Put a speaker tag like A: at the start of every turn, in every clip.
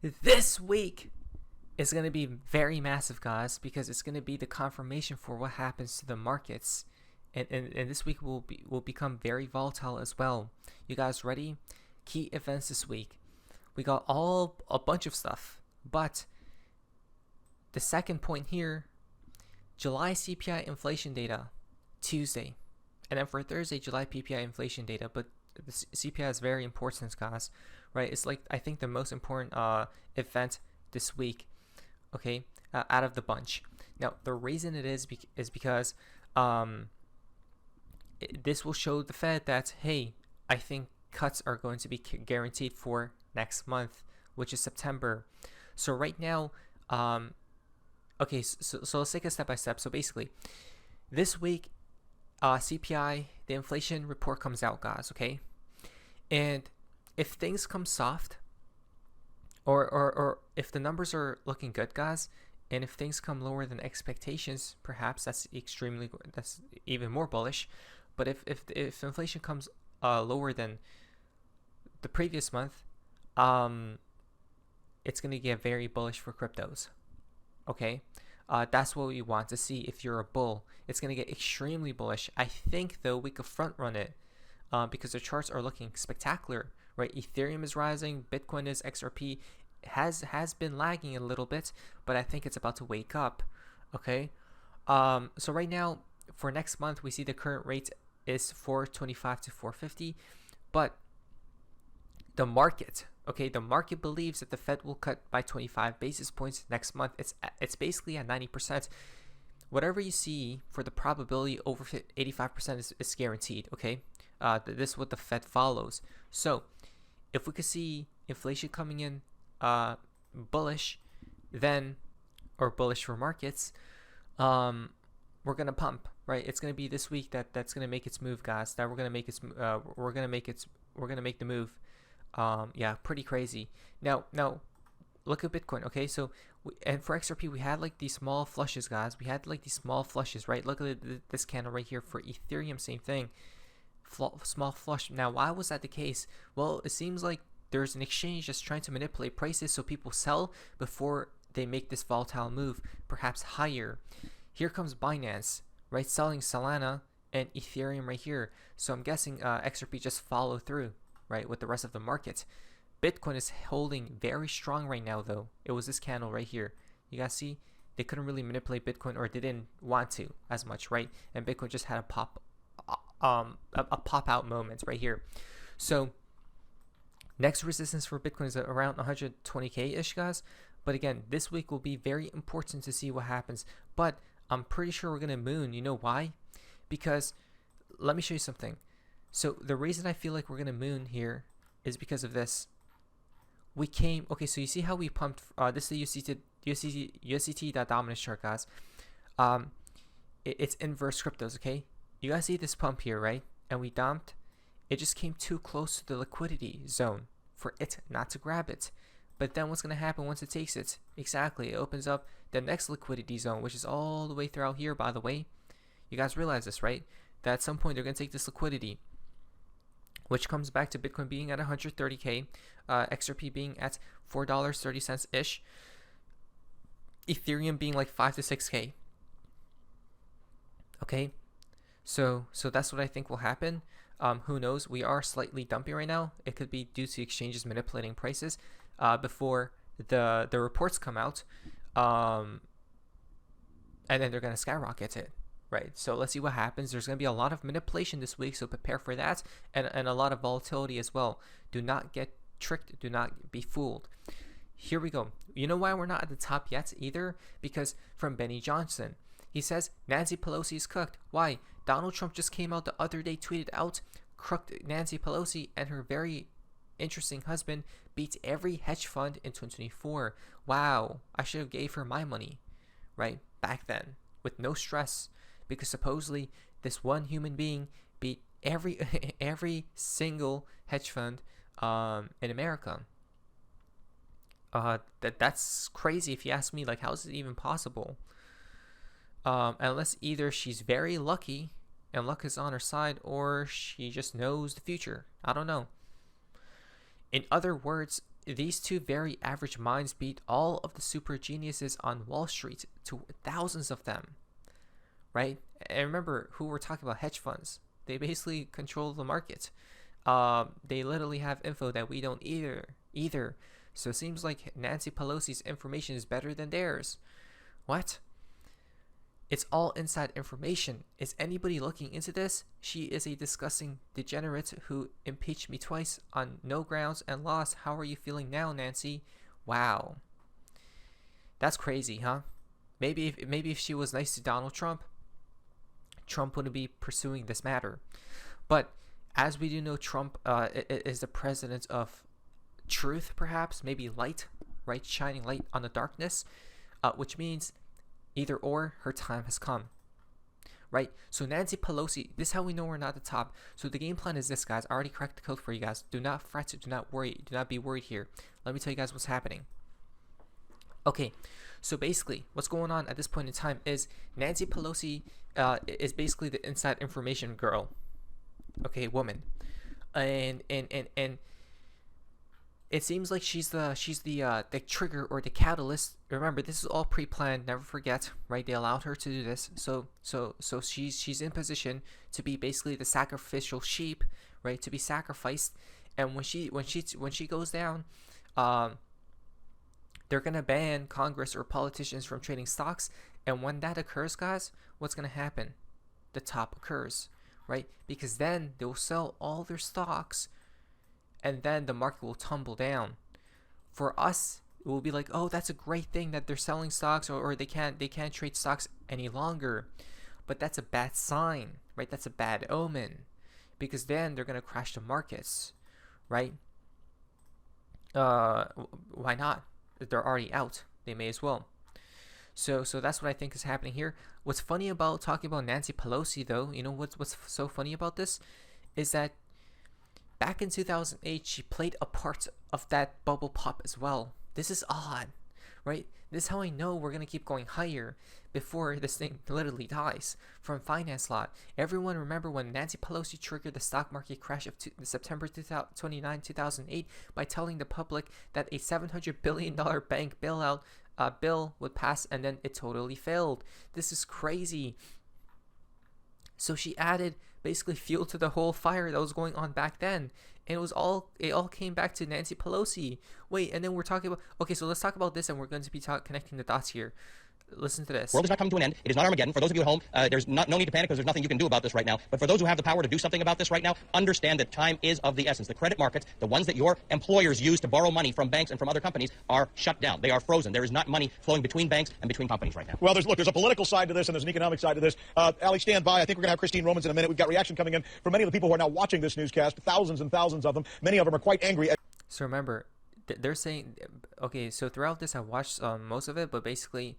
A: This week is going to be very massive, guys, because it's going to be the confirmation for what happens to the markets. And this week will become very volatile as well. You guys ready? Key events this week. We got a bunch of stuff, but the second point here, July CPI inflation data, Tuesday. And then for Thursday, July PPI inflation data. But the CPI is very important, guys, right? It's like, I think, the most important event this week, okay, out of the bunch. Now, the reason it is because this will show the Fed that, hey, I think cuts are going to be guaranteed for next month, which is September. So right now, okay, so let's take it step by step. So basically, this week, CPI, the inflation report comes out, guys, okay? And if things come soft, or if the numbers are looking good, guys, and if things come lower than expectations, perhaps that's even more bullish. But if inflation comes lower than the previous month, it's going to get very bullish for cryptos. Okay, that's what we want to see. If you're a bull, it's going to get extremely bullish. I think, though, we could front run it because the charts are looking spectacular, right? Ethereum is rising, Bitcoin is, XRP has been lagging a little bit, but I think it's about to wake up. Okay, so right now for next month, we see the current rate is 425 to 450, but the market, okay, the market believes that the Fed will cut by 25 basis points next month. It's basically at 90%. Whatever you see for the probability over 85% is guaranteed, okay? This is what the Fed follows. So if we could see inflation coming in bullish, then, or bullish for markets, we're gonna pump, right? It's gonna be this week that's gonna make its move, guys. That we're gonna make the move. Yeah, pretty crazy. Now look at Bitcoin. Okay, so and for XRP, we had like these small flushes, guys. We had like these small flushes, right? Look at this candle right here. For Ethereum, same thing, small flush. Now, why was that the case? Well, it seems like there's an exchange that's trying to manipulate prices so people sell before they make this volatile move, perhaps higher. Here comes Binance, right, selling Solana and Ethereum right here. So I'm guessing XRP just follow through, right, with the rest of the market. Bitcoin is holding very strong right now, though. It was this candle right here. You guys see? They couldn't really manipulate Bitcoin, or they didn't want to as much, right? And Bitcoin just had a pop out moment right here. So next resistance for Bitcoin is around 120K ish, guys. But again, this week will be very important to see what happens. But I'm pretty sure we're gonna moon. You know why? Because let me show you something. So the reason I feel like we're gonna moon here is because of this. We came, okay, so you see how we pumped, this is the USDT.dominance chart, guys. It's inverse cryptos, okay? You guys see this pump here, right? And we dumped. It just came too close to the liquidity zone for it not to grab it. But then what's going to happen once it takes it? Exactly, it opens up the next liquidity zone, which is all the way throughout here, by the way. You guys realize this, right? That at some point they're going to take this liquidity, which comes back to Bitcoin being at 130K, XRP being at $4.30-ish, Ethereum being like 5 to 6K. Okay, so that's what I think will happen. Who knows? We are slightly dumpy right now. It could be due to exchanges manipulating prices before the reports come out, and then they're going to skyrocket it. Right, so let's see what happens. There's going to be a lot of manipulation this week, so prepare for that, and a lot of volatility as well. Do not get tricked. Do not be fooled. Here we go. You know why we're not at the top yet either? Because from Benny Johnson, he says Nancy Pelosi is cooked. Why? Donald Trump just came out the other day, tweeted out, cooked Nancy Pelosi and her very interesting husband beat every hedge fund in 2024. Wow, I should have gave her my money, right, back then with no stress. Because supposedly this one human being beat every single hedge fund in America. That's crazy if you ask me. Like, how is it even possible? Unless either she's very lucky and luck is on her side, or she just knows the future. I don't know. In other words, these two very average minds beat all of the super geniuses on Wall Street to thousands of them, right? And remember who we're talking about, hedge funds. They basically control the market. They literally have info that we don't either. So it seems like Nancy Pelosi's information is better than theirs. What? It's all inside information. Is anybody looking into this? She is a disgusting degenerate who impeached me twice on no grounds and lost. How are you feeling now, Nancy? Wow. That's crazy, huh? Maybe if she was nice to Donald Trump, Trump wouldn't be pursuing this matter. But as we do know, Trump is the president of truth, perhaps, maybe light, right? Shining light on the darkness, which means either or, her time has come, right? So Nancy Pelosi, this is how we know we're not at the top. So the game plan is this, guys. I already cracked the code for you guys. Do not fret, do not worry, do not be worried here. Let me tell you guys what's happening. Okay, so basically what's going on at this point in time is Nancy Pelosi is basically the inside information girl, okay, woman, and it seems like she's the trigger or the catalyst. Remember, this is all pre-planned. Never forget, right? They allowed her to do this, so she's in position to be basically the sacrificial sheep, right? To be sacrificed, and when she goes down, they're gonna ban Congress or politicians from trading stocks. And when that occurs, guys, what's gonna happen? The top occurs, right? Because then they'll sell all their stocks, and then the market will tumble down. For us, it will be like, oh, that's a great thing that they're selling stocks, or they can't trade stocks any longer. But that's a bad sign, right? That's a bad omen, because then they're gonna crash the markets, right? Why not? They're already out. They may as well. So that's what I think is happening here. What's funny about talking about Nancy Pelosi, though, you know what's so funny about this is that back in 2008, she played a part of that bubble pop as well. This is odd, right? This is how I know we're going to keep going higher before this thing literally dies. From Finance Lot, everyone remember when Nancy Pelosi triggered the stock market crash of September 29, 2008 by telling the public that a $700 billion bank bailout bill would pass, and then it totally failed. This is crazy. So she added basically fuel to the whole fire that was going on back then, and it all came back to Nancy Pelosi. Wait, and then we're talking about, okay, so let's talk about this, and we're going to be connecting the dots here. Listen to this.
B: World is not coming to an end. It is not Armageddon. For those of you at home, there's no need to panic because there's nothing you can do about this right now. But for those who have the power to do something about this right now, understand that time is of the essence. The credit markets, the ones that your employers use to borrow money from banks and from other companies, are shut down. They are frozen. There is not money flowing between banks and between companies right now.
C: Well, there's a political side to this and there's an economic side to this. Ali, stand by. I think we're going to have Christine Romans in a minute. We've got reaction coming in from many of the people who are now watching this newscast, thousands and thousands of them. Many of them are quite angry.
A: So remember, they're saying, okay, so throughout this, I watched most of it, but basically,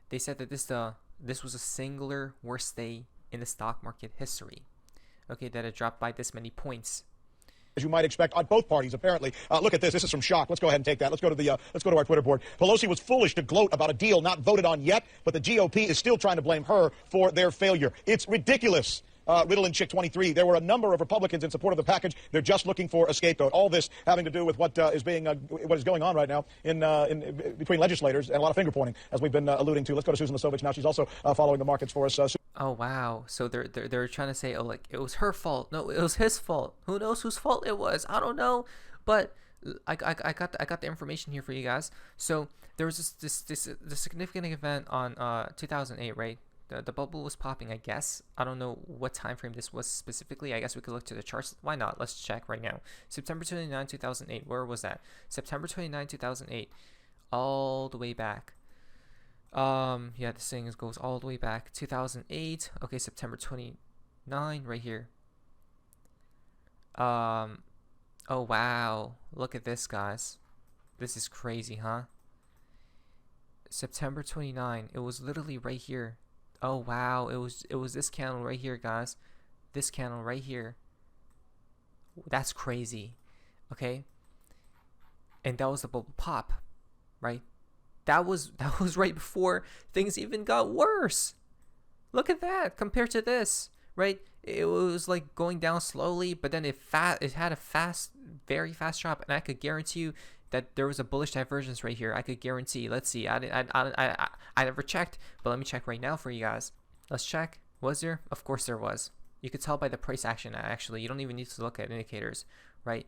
A: they said that this was a singular worst day in the stock market history. Okay, that it dropped by this many points.
C: As you might expect, on both parties, apparently. Look at this. This is from Shock. Let's go ahead and take that. Let's go to our Twitter board. Pelosi was foolish to gloat about a deal not voted on yet, but the GOP is still trying to blame her for their failure. It's ridiculous. Riddle and Chick 23. There were a number of Republicans in support of the package. They're just looking for a scapegoat. All this having to do with what is going on right now in between legislators and a lot of finger pointing, as we've been alluding to. Let's go to Susan Lasovich now. She's also following the markets for us.
A: Oh wow! So they're trying to say, oh, like it was her fault. No, it was his fault. Who knows whose fault it was? I don't know, but I got the information here for you guys. So there was this significant event on 2008, right? The bubble was popping, I guess. I don't know what time frame this was specifically. I guess we could look to the charts. Why not? Let's check right now. September 29, 2008. Where was that? September 29, 2008. All the way back. Yeah, this thing goes all the way back. 2008. Okay, September 29, right here. Oh, wow. Look at this, guys. This is crazy, huh? September 29. It was literally right here. Oh wow, it was this candle right here, guys. This candle right here. That's crazy. Okay? And that was the bubble pop, right? That was right before things even got worse. Look at that compared to this, right? It was like going down slowly, but then it had a very fast drop, and I could guarantee you that there was a bullish divergence right here. I could guarantee. Let's see. I never checked, but let me check right now for you guys. Let's check. Was there? Of course there was. You could tell by the price action. Actually, you don't even need to look at indicators, right?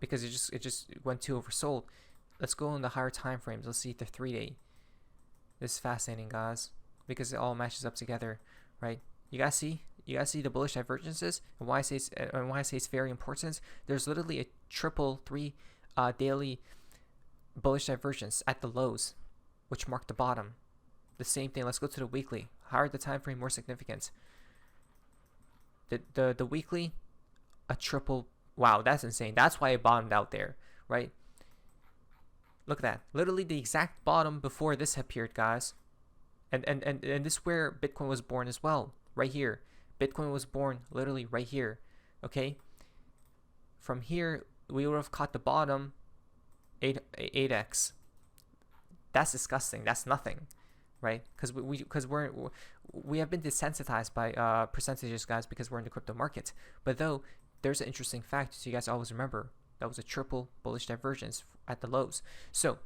A: Because it just went too oversold. Let's go in the higher time frames. Let's see the 3-day. This is fascinating, guys, because it all matches up together, right? You guys see the bullish divergences, and why I say it's very important. There's literally a triple daily bullish divergence at the lows, which marked the bottom. The same thing. Let's go to the weekly. Higher the time frame, more significant. The weekly, a triple. Wow, that's insane. That's why it bottomed out there, right? Look at that. Literally the exact bottom before this appeared, guys. And this is where Bitcoin was born as well. Right here. Bitcoin was born literally right here. Okay? From here, we would have caught the bottom 8x. That's disgusting. That's nothing. Right? Because we have been desensitized by percentages, guys, because we're in the crypto market. But though, there's an interesting fact, so you guys always remember. That was a triple bullish divergence at the lows. So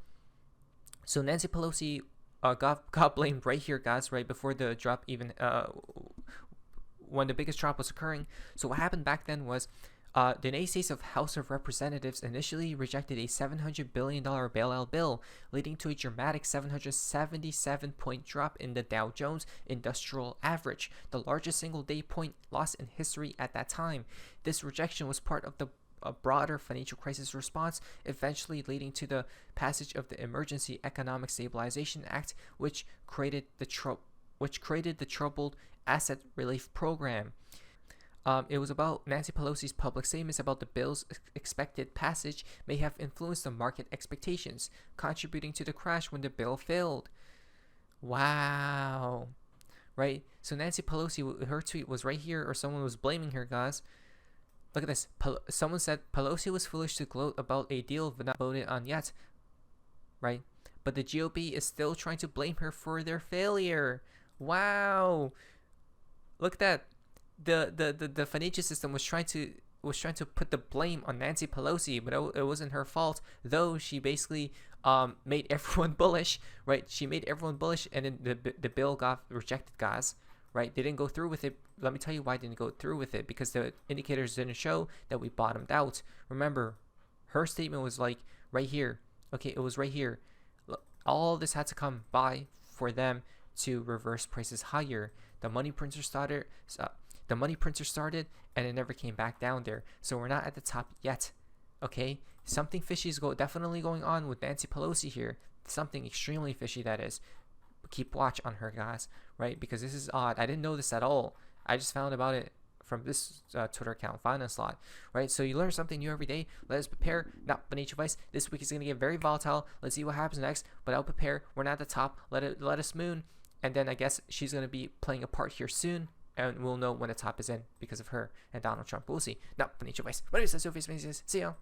A: Nancy Pelosi got blamed right here, guys, right before the drop even, when the biggest drop was occurring. So what happened back then was the United States House of Representatives initially rejected a $700 billion bailout bill, leading to a dramatic 777-point drop in the Dow Jones Industrial Average, the largest single-day point loss in history at that time. This rejection was part of a broader financial crisis response, eventually leading to the passage of the Emergency Economic Stabilization Act, which created the Troubled Asset Relief Program. It was about Nancy Pelosi's public statements about the bill's expected passage may have influenced the market expectations, contributing to the crash when the bill failed. Wow. Right? So Nancy Pelosi, her tweet was right here, or someone was blaming her, guys. Look at this. Someone said Pelosi was foolish to gloat about a deal but not voted on yet. Right? But the GOP is still trying to blame her for their failure. Wow. Look at that. The financial system was trying to put the blame on Nancy Pelosi, but it wasn't her fault, though she basically made everyone bullish, right? She made everyone bullish, and then the bill got rejected, guys. Right? They didn't go through with it. Let me tell you why they didn't go through with it. Because the indicators didn't show that we bottomed out. Remember, her statement was like right here. Okay, it was right here. All this had to come by for them to reverse prices higher. The money printer started, and it never came back down there. So we're not at the top yet. Okay, something fishy is definitely going on with Nancy Pelosi here. Something extremely fishy, that is. Keep watch on her, guys, right? Because this is odd. I didn't know this at all. I just found about it from this Twitter account, Finance Lot, right? So you learn something new every day. Let us prepare. Not financial advice. This week is going to get very volatile. Let's see what happens next. But I'll prepare. We're not at the top. Let us moon, and then I guess she's going to be playing a part here soon, and we'll know when the top is in because of her and Donald Trump. We'll see. Not financial advice. My name is Sophie. See ya.